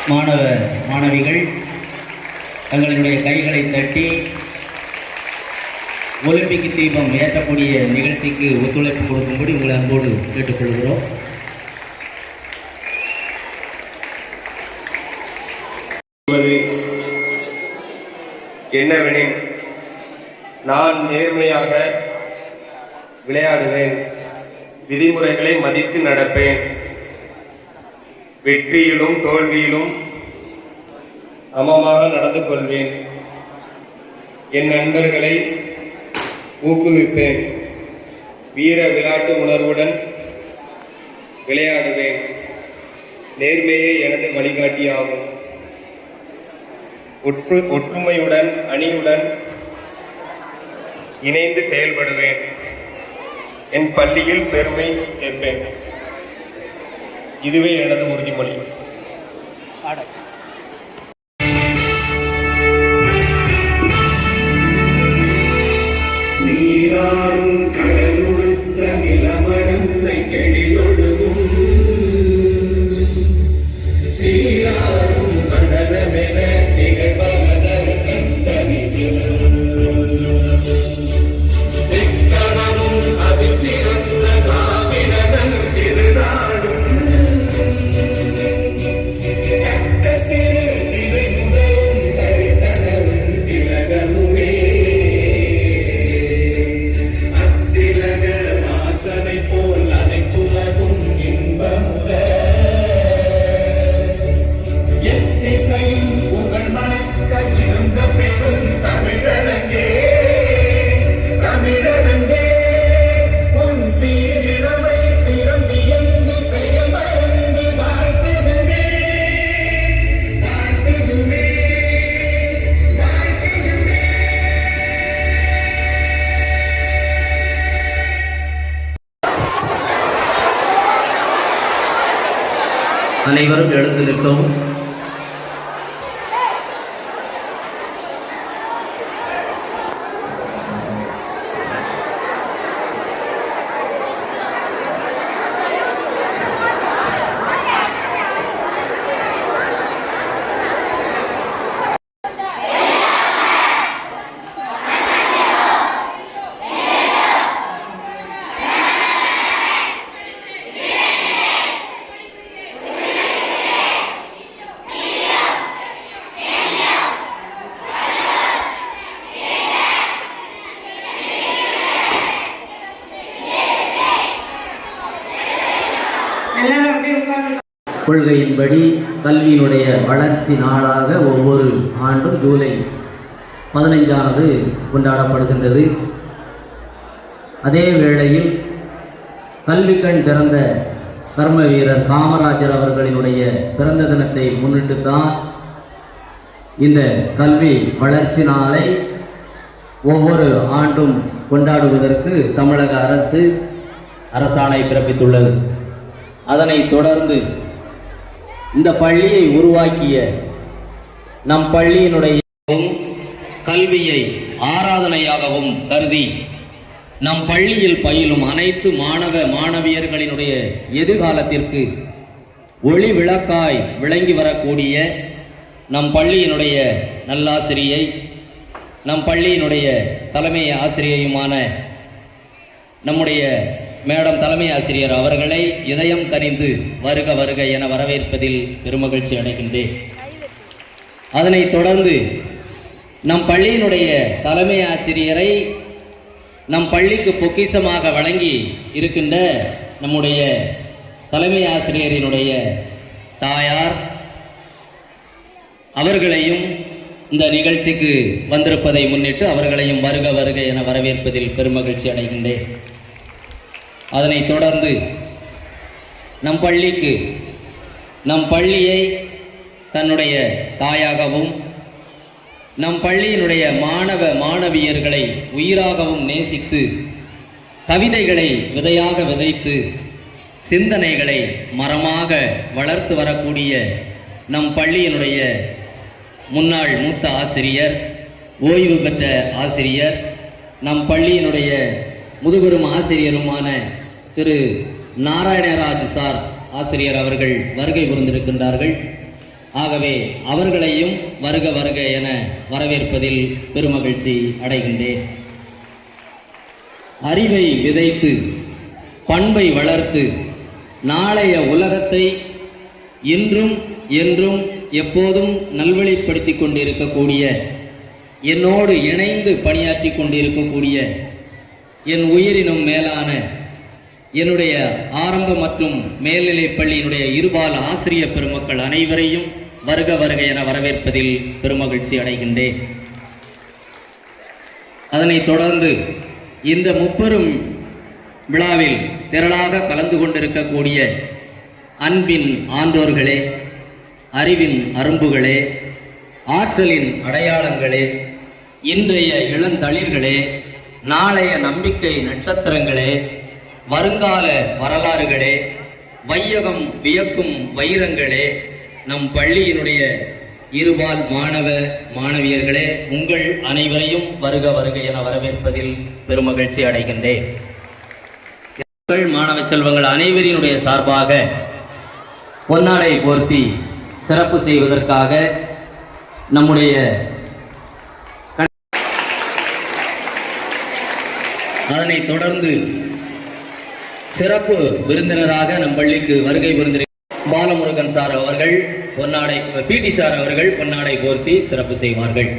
மாணவ மாணவிகள் தங்களுடைய கைகளை தட்டி ஒலிம்பிக் தீபம் ஏற்றக்கூடிய நிகழ்ச்சிக்கு ஒத்துழைப்பு கொடுக்கும்படி உங்களை அன்போடு கேட்டுக்கொள்கிறோம். என்னவெனில் நான் நேர்மையாக விளையாடுவேன், விதிமுறைகளை மதித்து நடப்பேன், வெற்றியிலும் தோல்வியிலும் சமமாக நடந்து கொள்வேன், என் நண்பர்களை ஊக்குவிப்பேன், வீர விளையாட்டு உணர்வுடன் விளையாடுவேன், நேர்மையே எனது வழிகாட்டியாகும், ஒற்றுமையுடன் அணியுடன் இணைந்து செயல்படுவேன், என் பள்ளியில் பெருமை சேர்ப்பேன். இதுவே எனது உறுதிமொழி. நீராறும் கடலுடுத்த நிலமடந்தை கெழிலொழுகும் சீராறும் கடலமென நிகழ்வதர் கண்டனிதில் திக்கணமும் அதில் சிறந்த திராவிடனன் திருநாடும் அனைவரும் எழுந்து நிற்கவும். கொள்கையின்படி கல்வியினுடைய வளர்ச்சி நாளாக ஒவ்வொரு ஆண்டும் ஜூலை 15 கொண்டாடப்படுகின்றது. அதே வேளையில் கல்வி கண் திறந்த கர்ம வீரர் காமராஜர் அவர்களினுடைய பிறந்த தினத்தை முன்னிட்டுத்தான் இந்த கல்வி வளர்ச்சி நாளை ஒவ்வொரு ஆண்டும் கொண்டாடுவதற்கு தமிழக அரசு அரசாணை பிறப்பித்துள்ளது. அதனைத் தொடர்ந்து இந்த பள்ளியை உருவாக்கிய நம் பள்ளியினுடைய கல்வியை ஆராதனையாகவும் கருதி நம் பள்ளியில் பயிலும் அனைத்து மாணவ மாணவியர்களினுடைய எதிர்காலத்திற்கு ஒளி விளக்காய் விளங்கி வரக்கூடிய நம் பள்ளியினுடைய நல்லாசிரியை, நம் பள்ளியினுடைய தலைமை ஆசிரியையுமான நம்முடைய மேடம் தலைமை ஆசிரியர் அவர்களை இதயம் கனிந்து வருக வருக என வரவேற்பதில் பெருமகிழ்ச்சி அடைகின்றேன். அதனைத் தொடர்ந்து நம் பள்ளியினுடைய தலைமை ஆசிரியரை நம் பள்ளிக்கு பொக்கிஷமாக வழங்கி இருக்கின்ற நம்முடைய தலைமை ஆசிரியரினுடைய தாயார் அவர்களையும் இந்த நிகழ்ச்சிக்கு வந்திருப்பதை முன்னிட்டு அவர்களையும் வருக வருக என வரவேற்பதில் பெருமகிழ்ச்சி அடைகின்றேன். அதனைத் தொடர்ந்து நம் பள்ளிக்கு நம் பள்ளியை தன்னுடைய தாயாகவும் நம் பள்ளியினுடைய மாணவ மாணவியர்களை உயிராகவும் நேசித்து கவிதைகளை விதையாக விதைத்து சிந்தனைகளை மரமாக வளர்த்து வரக்கூடிய நம் பள்ளியினுடைய முன்னாள் மூத்த ஆசிரியர், ஓய்வு பெற்ற ஆசிரியர், நம் பள்ளியினுடைய முதுபெரும் ஆசிரியருமான திரு நாராயணராஜ் சார் ஆசிரியர் அவர்கள் வருகை புரிந்திருக்கின்றார்கள். ஆகவே அவர்களையும் வருக வருக என வரவேற்பதில் பெருமகிழ்ச்சி அடைகின்றேன். அறிவை விதைத்து பண்பை வளர்த்து நாளைய உலகத்தை இன்றும் என்றும் எப்போதும் நல்வழிப்படுத்தி கொண்டிருக்கக்கூடிய, என்னோடு இணைந்து பணியாற்றி கொண்டிருக்கக்கூடிய என் உயிரினும் மேலான என்னுடைய ஆரம்ப மற்றும் மேல்நிலைப் பள்ளியினுடைய இருபால் ஆசிரிய பெருமக்கள் அனைவரையும் வருக வருக என வரவேற்பதில் பெருமகிழ்ச்சி அடைகின்றேன். அதனைத் தொடர்ந்து இந்த முப்பெரும் விழாவில் திரளாக கலந்து கொண்டிருக்கக்கூடிய அன்பின் ஆன்றோர்களே, அறிவின் அரும்புகளே, ஆற்றலின் அடையாளங்களே, இன்றைய இளந்தளிர்களே, நாளைய நம்பிக்கை நட்சத்திரங்களே, வருங்கால வரலாறுகளே, வையகம் வியக்கும் வைரங்களே, நம் பள்ளியினுடைய இருபால் மாணவ மாணவியர்களே, உங்கள் அனைவரையும் வருக வருக என வரவேற்பதில் பெருமகிழ்ச்சி அடைகின்றேன். மாணவ செல்வங்கள் அனைவரினுடைய சார்பாக பொன்னாடை போர்த்தி சிறப்பு செய்வதற்காக நம்முடைய அதனைத் தொடர்ந்து சிறப்பு விருந்தினராக நம் பள்ளிக்கு வருகை புரிந்திருக்கும் பாலமுருகன் சார் அவர்கள் பொன்னாடை, பிடி சார் அவர்கள் பொன்னாடை போர்த்தி சிறப்பு செய்வார்கள்.